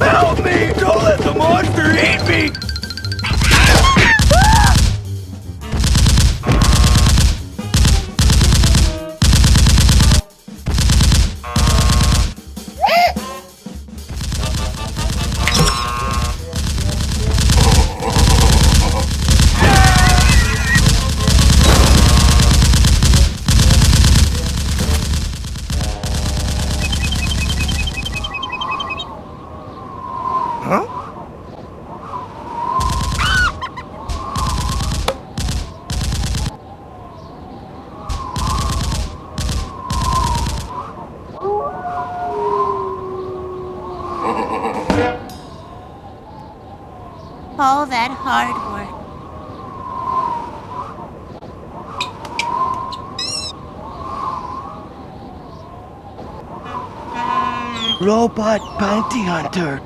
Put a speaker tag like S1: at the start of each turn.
S1: Help me! Don't let the monster eat me! Huh?
S2: All that hard work.
S1: Robot bounty hunter.